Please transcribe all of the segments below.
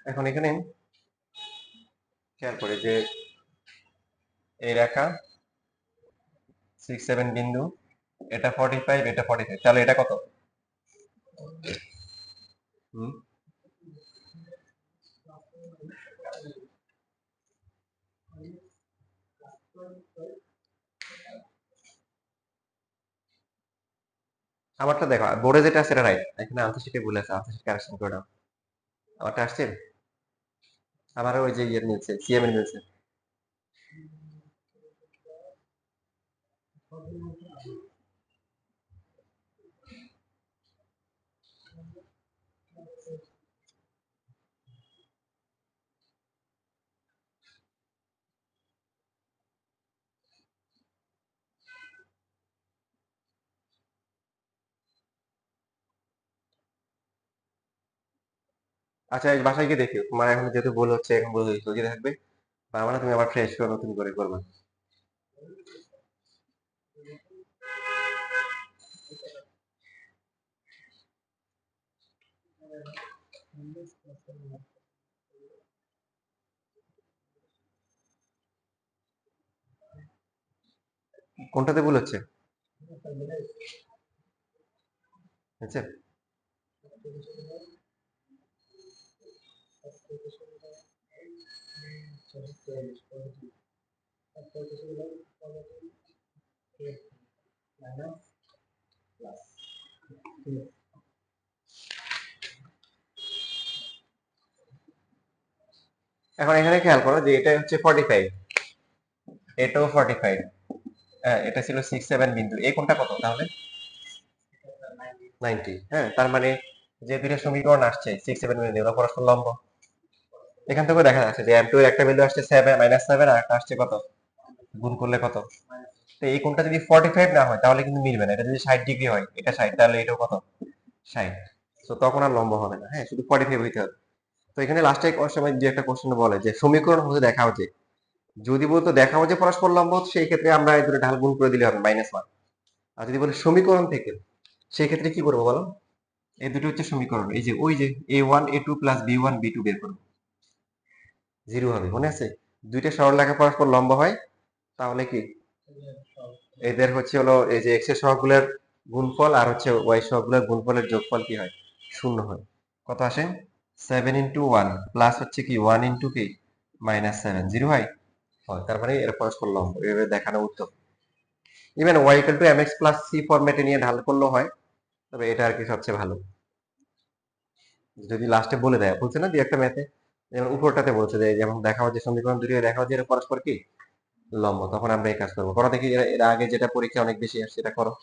এখন এখানে খেয়াল করি যে এই রেখা 6 7 বিন্দু, এটা 45, এটা 45, তাহলে এটা কত? হুম, আমারটা দেখো, বোর্ডে যেটা আছে এটা রাইট, এখানে আনসার শিটে ভুল আছে, আনসার শিট কারেকশন করে দাও। আমারটা আসছে, আমার ওই যে ইয়ে মিলছে, সিএম এর মিলছে। আচ্ছা, এই বাসায় গিয়ে দেখি, তোমার এখন যেহেতু ভুল হচ্ছে, এখন ভুল হয়েছে যদি থাকবে, তার মানে তুমি আবার ফ্রেশ করে নতুন করে করবে। কোনটাতে ভুল হচ্ছে? হচ্ছে। এখন এখানে খেয়াল করো যে এটা হচ্ছে 45, এটাও 45, হ্যাঁ, এটা ছিল 6 7 বিন্দু, এই কোনটা কত তাহলে? 90। হ্যাঁ, তার মানে যে দুইটা সমীকরণ আসছে 6 7 বিন্দু, ওরা পরস্পর লম্ব। এখান থেকে দেখা যাচ্ছে যে m2 এর একটা বিন্দু আসছে 7 -7, আর একটা আসছে কত, গুণ করলে কত। তো এই কোণটা যদি 45 না হয় তাহলে কিন্তু মিলবে না, এটা যদি 60 ডিগ্রি হয়, এটা 60, তাহলে এটাও কত, 60। তো তখন আর লম্ব হবে না, হ্যাঁ, শুধু 45 হইতে হবে। তো এখানে লাস্টে সময় যে একটা কোশ্চেন বলে যে সমীকরণ হচ্ছে দেখাও যে, যদি বলতো দেখাও যে পরস্পর লম্ব, সেই ক্ষেত্রে আমরা এই দুটো ঢাল গুণ করে দিলে হবে -1। আর যদি বলে সমীকরণ থেকে, সেই ক্ষেত্রে কি করবো বলো? এই দুটো হচ্ছে সমীকরণ, এই যে ওই যে a1 a2 plus b1 b2 বের করবো, জিরো হবে, মনে আছে? দুইটা সরলরেখা পরস্পর লম্ব হয়, তাহলে কি এদের হচ্ছে হলো এই যে এক্স এর সহগগুলোর গুণফল আর হচ্ছে ওয়াই সহগগুলোর গুণফলের যোগফল কি হয়, শূন্য হয়। কত আসে? 7 × 1 প্লাস হচ্ছে কি 1 × কি -7, জিরো হয়। হয়, তার মানে এর পরস্পর লম্ব, এভাবে দেখানো উত্তম। Even Y equal to mx plus C ফরম্যাটে নিয়ে ঢাল করলেও হয়, তবে এটা আর কি সবচেয়ে ভালো। যদি লাস্টে বলে দেয়, বলছে না দুই একটা ম্যাথে, যেমন উপরটাতে বলছে যে যেমন দেখাও যে সমীকরণ দুটি দেখাও যে এরা পরস্পর কি লম্ব, তখন আমরা এই কাজ করবো। করো দেখি, এর আগে যেটা পরীক্ষা অনেক বেশি আসছে এটা করো।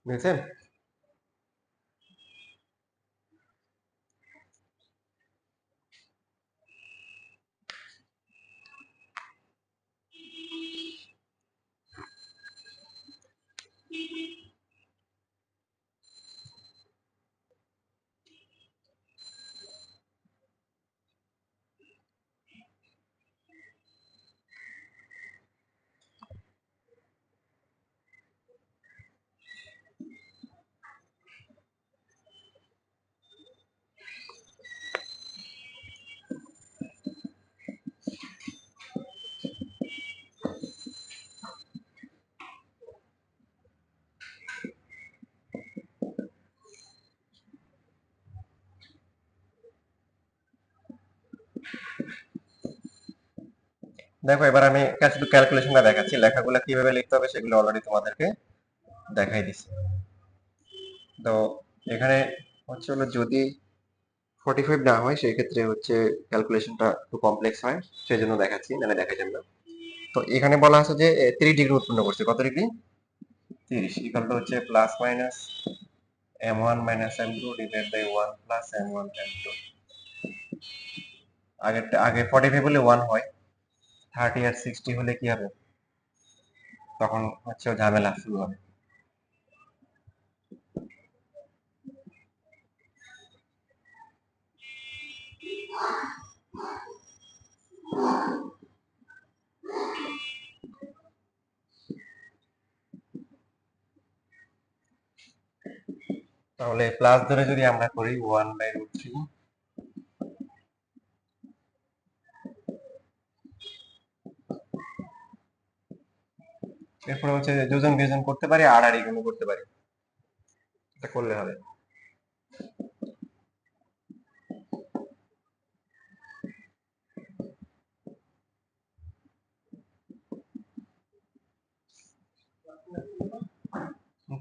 বুঝছেন? দেখো এবার আমি শুধু ক্যালকুলেশনটা দেখাচ্ছি, লেখাগুলো কিভাবে লিখতে হবে সেগুলো অলরেডি তোমাদেরকে দেখাই দিচ্ছি। তো এখানে হচ্ছে হলো যদি 45 না হয় সেই ক্ষেত্রে হচ্ছে ক্যালকুলেশনটা একটু কমপ্লেক্স হয়, সেই জন্য দেখাচ্ছি, মানে দেখাইলাম না। তো এখানে বলা আছে যে 30 ডিগ্রি উৎপন্ন করছে, কত ডিগ্রি? 30 ইকাল টু হচ্ছে plus minus m1 minus m2 divided by 1 plus m1 m2। আগে 45 হলে 1 হয়, 30 আর 60 হলে কি হবে? তখন হচ্ছে ঝামেলা শুরু হবে। তাহলে প্লাস ধরে যদি আমরা করি 1/√3, এরপরে হচ্ছে যোজন বিয়োজন করতে পারি, আড়াআড়ি গুণ করতে পারি, এটা করলে হবে।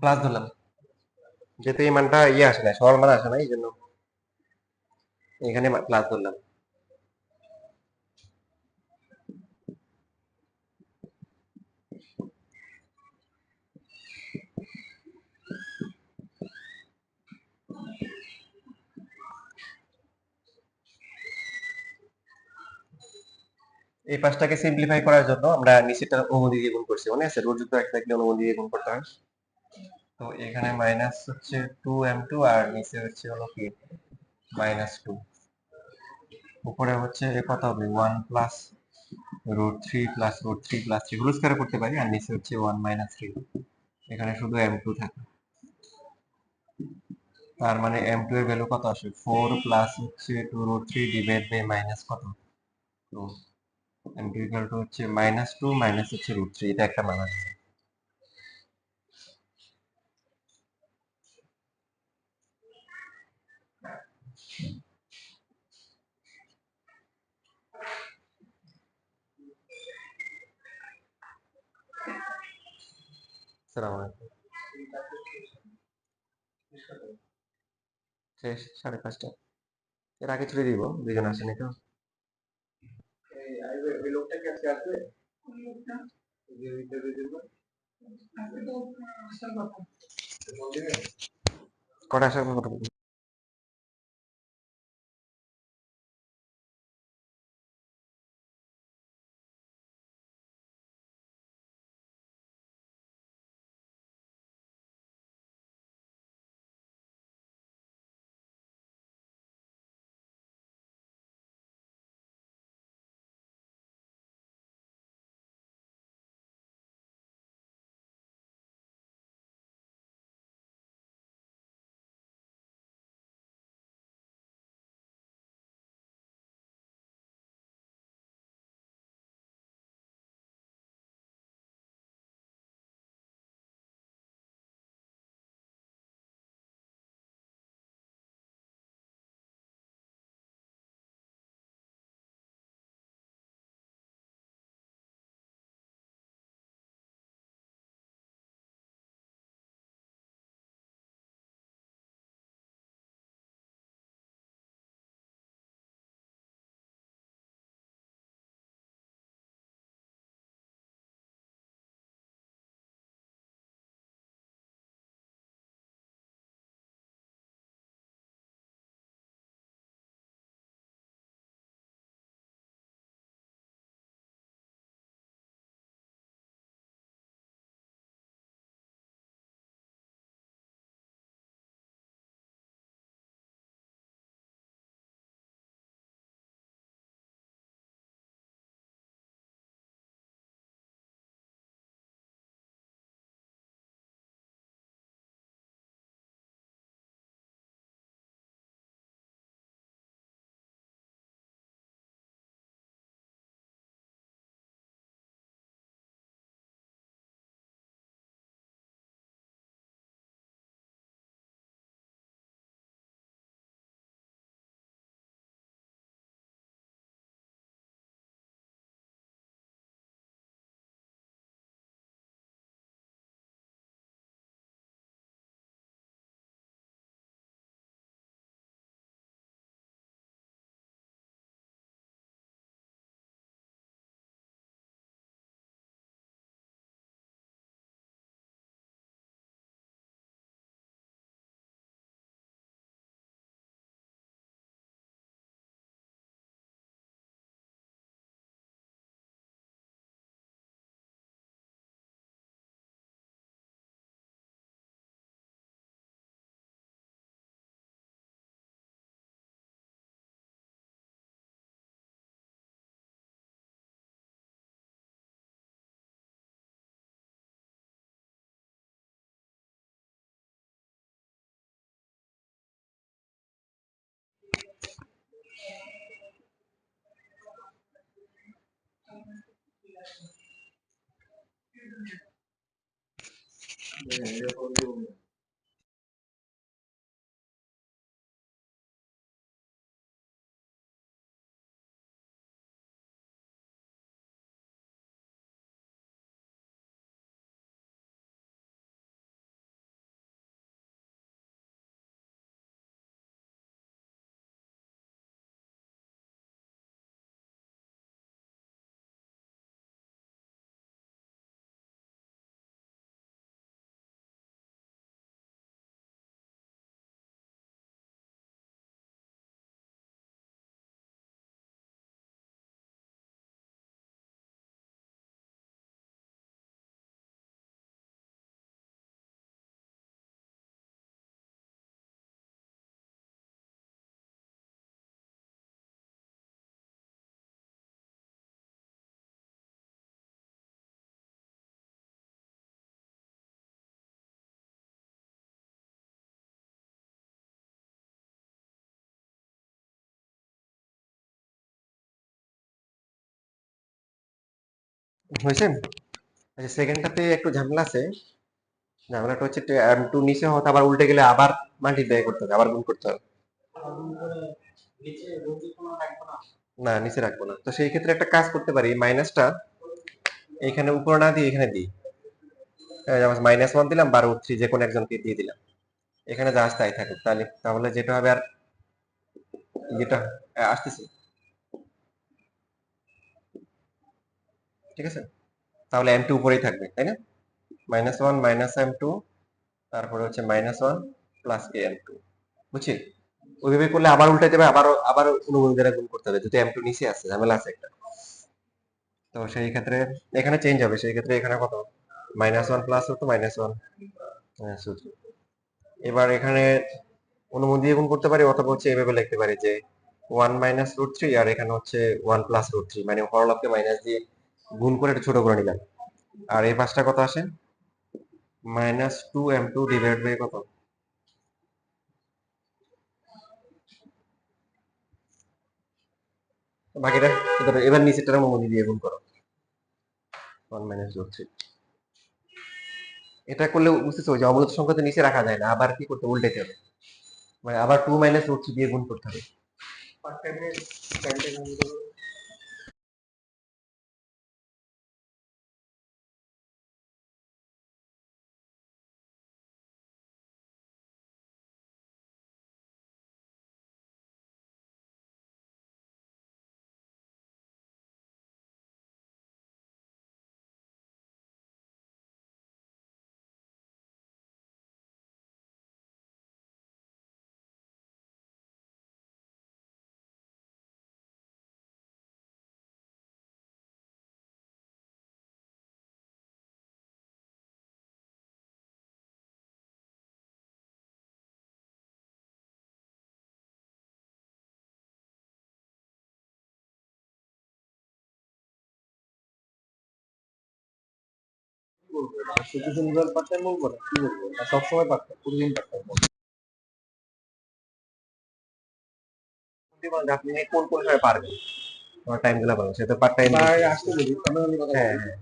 প্লাস ধরলাম, যেহেতু এই মানটা আসে না, সরল মান আসে না, এই জন্য এখানে প্লাস ধরলাম। এই পাঁচটাকে সিম্পলিফাই করার জন্য আমরা নিচেটা অনুমতি দিয়ে গুণ করছি, মনে আছে? রুট যুক্ত এক থাকলে অনুমতি দিয়ে গুণ করতে হয়। তো এখানে মাইনাস হচ্ছে 2m2 আর নিচে হচ্ছে হলো কি -2, উপরে হচ্ছে কত হবে 1 plus √3 plus √3 plus 3 whole square করতে পারি, আর নিচে হচ্ছে 1 -3, এখানে শুধু m2 থাকে। তার মানে m2 এর ভ্যালু কত আসে? 4 প্লাস হচ্ছে 2√3 ডিভাইড বাই মাইনাস কত 2, m2 ইকুয়াল টু হচ্ছে -2 মাইনাস হচ্ছে √3, এটা একটা মান আসছে। আসসালামু আলাইকুম। শেষ 5:30। এর আগে ছুটি দিব, দুজন আসেনি তো। কটা আসার কথা? হয়েছে। আচ্ছা, সেকেন্ডটাতে একটু ঝামেলা আছে। ঝামেলাটা হচ্ছে টু নিচে হতে আবার উল্টে গেলে আবার মাল্টিপ্লাই করতে হবে, আবার গুণ করতে হবে। না, নিচে রাখবো না। তো সেই ক্ষেত্রে একটা কাজ করতে পারি, মাইনাসটা এখানে উপরে না দিয়ে এখানে দিই। -1 দিলাম বা √3 যে কোনো একজনকে দিয়ে দিলাম, এখানে যা আসে তাই থাকুক। তাহলে যেটা হবে, আর যেটা আসতেছে, ঠিক আছে। তাহলে m2 উপরেই থাকবে, তাই না? -1 -m2, তারপরে হচ্ছে -1 প্লাস am2, বুঝছি। ওইভাবে করলে আবার উল্টাইতে হবে, আবার অনুগুণ দ্বারা গুণ করতে হবে, যেহেতু m2 নিচে আছে, ঝামেলা আছে একটা। তো সেই ক্ষেত্রে এখানে চেঞ্জ হবে, সেই ক্ষেত্রে এখানে কত, -1 প্লাস হতো -1 সূত্র। এবার এখানে অনুমতি দিয়ে গুণ করতে পারি, অথবা হচ্ছে এভাবে লিখতে পারি যে 1 -√3, আর এখানে হচ্ছে 1 প্লাস √3, মানে হরলবকে মাইনাস দিয়ে গুণ করে একটু ছোট করে নিলাম। আর এই পাঁচটা কত আসে, -2m2 ডিভাইড বাই কত, বাকিটা এবার নিচেরটার অনুমতি দিয়ে গুণ করো, 1 -√3। এটা করলে বুঝতেছো যে অমূলত সংখ্যা তো নিচে রাখা যায় না, আবার কি করতে, উল্টাইতে হবে, মানে আবার 2 -√3 দিয়ে গুণ করতে হবে। সবসময় পারতাম, প্রতিদিন পারতাম। আপনি কোন কোন সময় পারবেন, আমার টাইম গুলো পাবেন, সে তো পার্ট টাইম। হ্যাঁ, হ্যাঁ।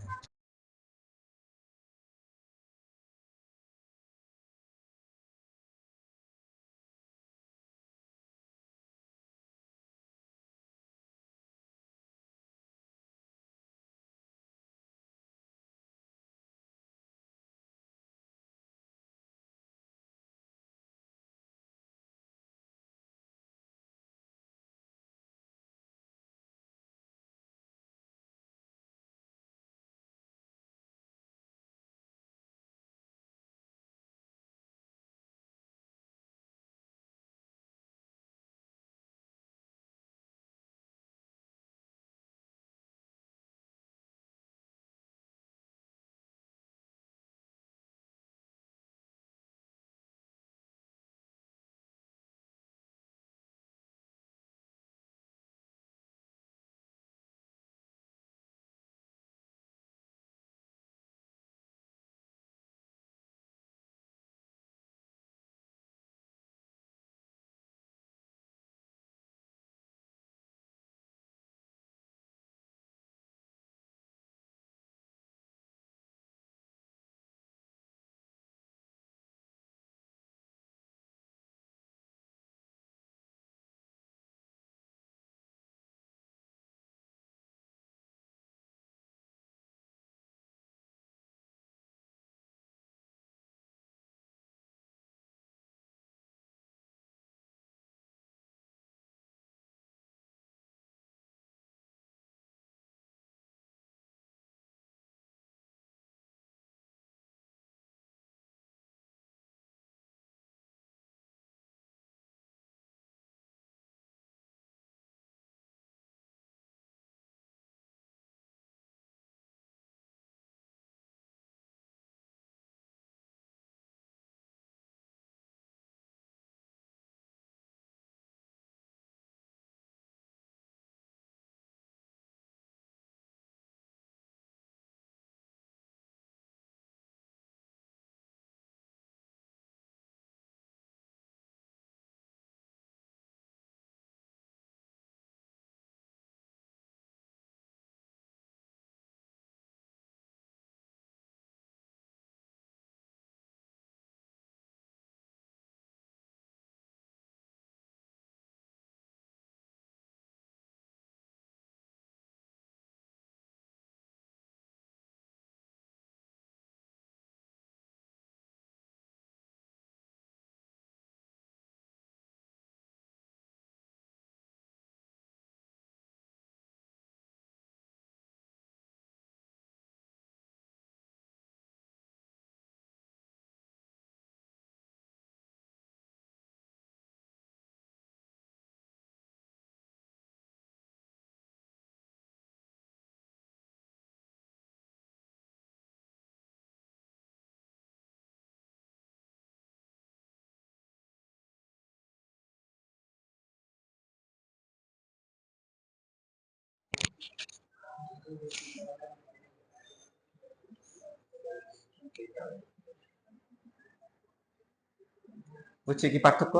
বুঝছি কি পার্থক্য?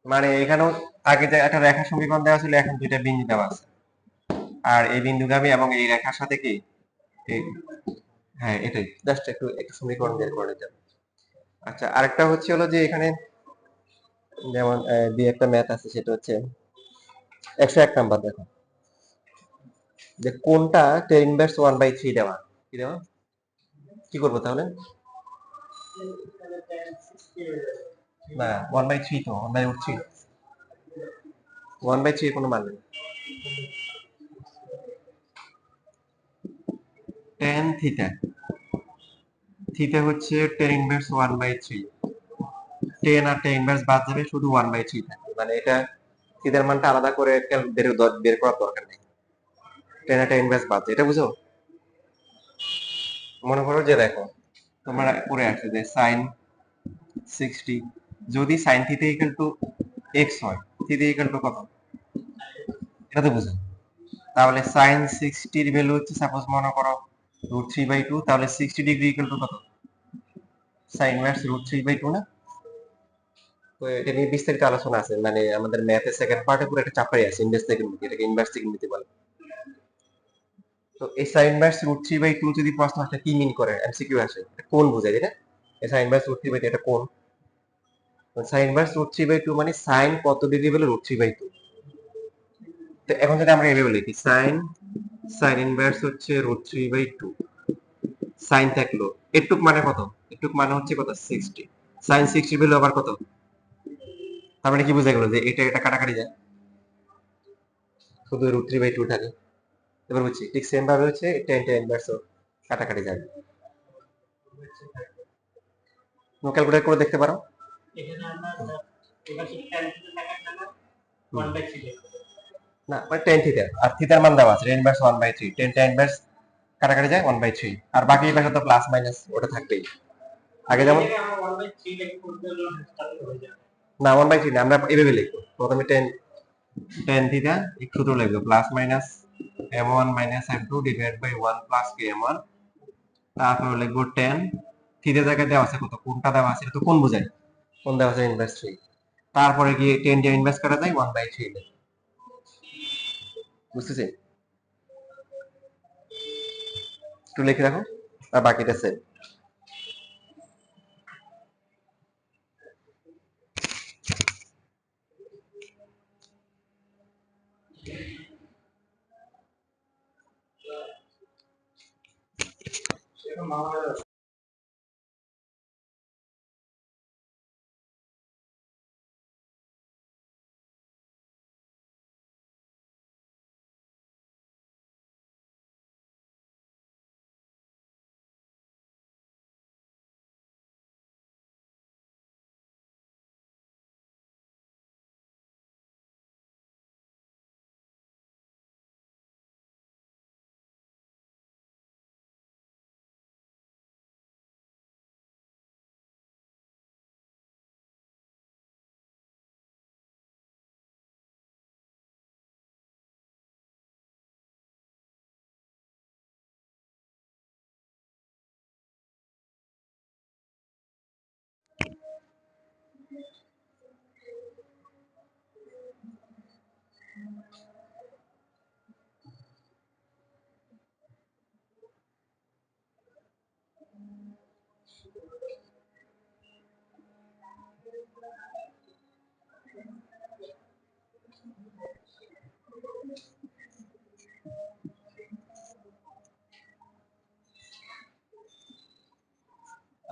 মানে এখানেও আগে যে একটা রেখা সমীকরণ দেওয়া ছিল, এখন দুইটা বিন্দু দেওয়া আছে, আর এই বিন্দুগামী এবং এই রেখার সাথে কি হ্যাঁ এটাই জাস্ট একটু একটু সমীকরণ বের করে নিতে হবে। আচ্ছা, আরেকটা হচ্ছে হলো যে এখানে যেমন দুই একটা ম্যাথ আছে, সেটা হচ্ছে 101 নাম্বার। দেখো যে কোনটা টেন ইনভার্স 1/3 দেওয়া, কি দেওয়া, কি করবো তাহলে? না, 1/3 তো 1/3, 1/3 কোনো মান নেই। টেন থিটা, থিটা হচ্ছে টেন ইনভার্স 1/3। টেন আর টেন ইনভার্স বাদ যাবে, শুধু 1/3 থাকবে। মানে এটা থিটার মানটা আলাদা করে বের করার দরকার নেই, টেন আর টেন ইনভার্স বাদ, এটা বুঝো? মনে করো যে দেখো তোমরা পড়ে আসছে যে সাইন 60, যদি sine theta equal to x হয়, থিটা ইকুয়াল টু কত, এটা তো বুঝো। তাহলে সাইন 60 এর ভ্যালু হচ্ছে, সাপোজ মনে করো √3/2, তাহলে 60 ডিগ্রি ইকুয়াল টু কত, সাইন ইনভার্স √3/2 না? তো এটা নিয়ে বিস্তারিত আলোচনা আছে, মানে আমাদের ম্যাথের সেকেন্ড পার্টে পুরো একটা চাপড়াই আছে ইনভার্স ত্রিকোণমিতি, এটাকে ইনভার্স ত্রিকোণমিতি বলে। তো এই সাইন ইনভার্স √3/2 যদি প্রশ্ন আসে কি মিন করে, এমসিকিউ আসে, এটা কোণ বোঝায়, তাই না? এই সাইন ইনভার্স √3/2 এটা কোণ। সাইন ইনভার্স √3/2 মানে সাইন কত ডিগ্রি বলে √3/2। তো এখন যদি আমরা এভাবে লিখি, সাইন সাইন ইনভার্স হচ্ছে √3/2, সাইন থাকলো এটুক মানে কত, এটুক মানে হচ্ছে কত, 60, সাইন 60 ভ্যালু আবার কত, তার মানে কি বোঝা গেল যে এটা এটা কাটাকাটি যায়, শুধু √3/2 থাকে। এবার বুঝছি ঠিক সেম ভাবে হচ্ছে টেন টেন ইনভার্সও কাটাকাটি যাবে। ক্যালকুলেট করে দেখতে পারো। না মানে টেন থিটা, আর থিটার মান দেওয়া আছে ten inverse 1/3, ten ten inverse কাটাকাটি যায় 1/3, আর বাকি পাশে তো প্লাস মাইনাস ওটা থাকবেই। আগে যেমন না 1/3 না, আমরা এভাবে লিখবো প্রথমে টেন টেন থিটা সূত্র লিখবো plus minus m1 minus m2 divide by 1 plus km1, তারপর লিখবো টেন থিটা জায়গায় দেওয়া আছে কত, কোনটা দেওয়া আছে, এটা তো কোন বোঝায়, কোন দেওয়া আছে ইনভার্স 3, তারপরে গিয়ে টেন দিয়ে ইনভার্স করা যায় 1/3, বুঝতেছি? একটু লিখে রাখো আর বাকিটা সেম।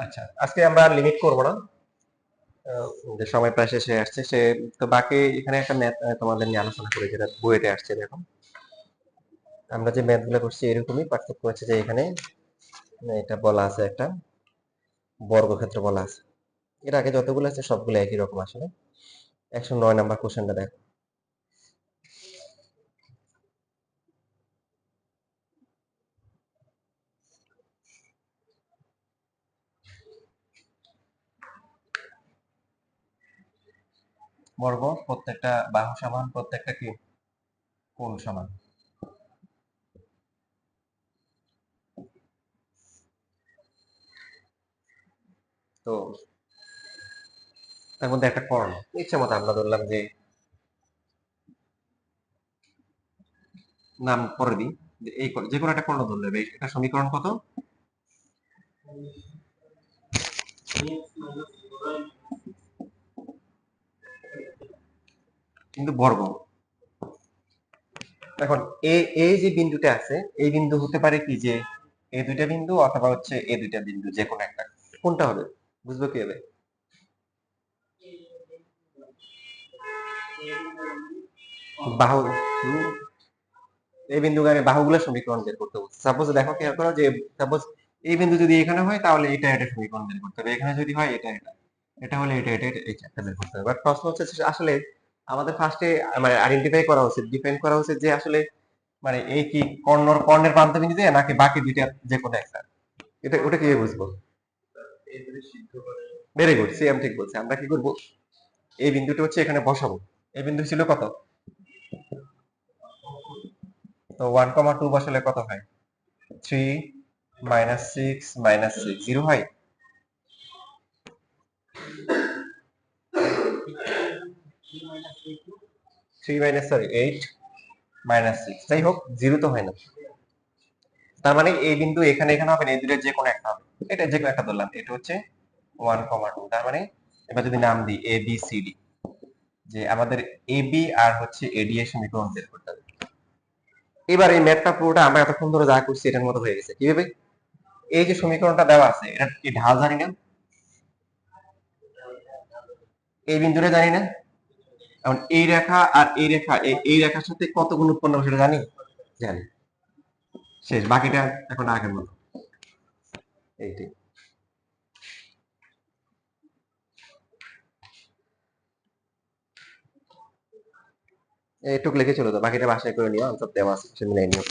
আচ্ছা, আজকে আমরা লিমিট করবো না, যে সময় প্রায় শেষ হয়ে আসছে সে, তো বাকি এখানে একটা ম্যাথ তোমাদের নিয়ে আলোচনা করি যেটা বইতে আসছে। দেখো আমরা যে ম্যাথ গুলো করছি এরকমই, পার্থক্য হচ্ছে যে এখানে এটা বলা আছে একটা বর্গক্ষেত্র বলা আছে, এর আগে যতগুলো আছে সবগুলো একই রকম আসলে। 109 নাম্বার কোশ্চেনটা দেখো, বর্গ প্রত্যেকটা বাহু সমান, প্রত্যেকটা কি কোণ সমান। তো তার মধ্যে একটা কর্ণ ইচ্ছে মতো আমরা ধরলাম যে নাম পরে দিই, যে এই যে কোনো একটা কর্ণ ধরলে হবে। এটা সমীকরণ কত? কিন্তু বর্গ। এখন এই যে বিন্দুটা আছে, এই বিন্দু হতে পারে কি যে এই দুইটা বিন্দু অথবা হচ্ছে এই দুইটা বিন্দু, যে কোনো একটা। কোনটা হবে বুঝবো কি হবে? বাহু, এই বিন্দু গানে বাহুগুলোর সমীকরণ বের করতে বলছে। সাপোজ দেখো খেয়াল করো যে সাপোজ এই বিন্দু যদি এখানে হয় তাহলে এটা সমীকরণ বের করতে হবে, এখানে যদি হয় এটা হলে এই চারটা বের করতে হবে। বাট প্রশ্ন হচ্ছে যে আসলে আমাদের ফার্স্টে মানে আইডেন্টিফাই করা উচিত, ডিফাইন করা উচিত যে আসলে মানে এই কি কর্ণের প্রান্ত বিন্দু দিয়ে নাকি বাকি দুইটা যে কোনো একটা। এটা ওটা কিভাবে বুঝবো? ভেরি গুড, সিএম ঠিক বলছে। আমরা কি করব, এই বিন্দুটা হচ্ছে এখানে বসাবো। এই বিন্দু ছিল কত? তো 1,2 বসালে কত হয়? 3 -6 -6 0 হয়। 3 মাইনাস সরি 8 -6, যাই হোক 0 তো হয় না। তার মানে এই বিন্দু এখানে এখানে হবে না, এই দুটোর যে কোনো একটা হবে। এটা যে কোনো একটা ধরলাম, এটা হচ্ছে 1,2। তার মানে এবার যদি নাম দিই এ বি সি ডি, যে আমাদের এ বি আর হচ্ছে এডি এর সমীকরণ বের করতে হবে। এবার এই ম্যাথটা পুরোটা আমরা এতক্ষণ ধরে যা করছি এটার মতো হয়ে গেছে। কিভাবে? এই যে সমীকরণটা দেওয়া আছে এটা কি ঢাল জানি না, এই বিন্দুটা জানি না। এখন এই রেখা আর এই রেখা, এই রেখার সাথে কত গুণ উৎপন্ন হবে সেটা জানি, জানি। শেষ, বাকিটা এখন আগের মতো। এইটাই, এইটুক লিখে চলে তো, বাকিটা বাসায় করে নিও, আনসার দেওয়া আছে, সে মিলাই নিও।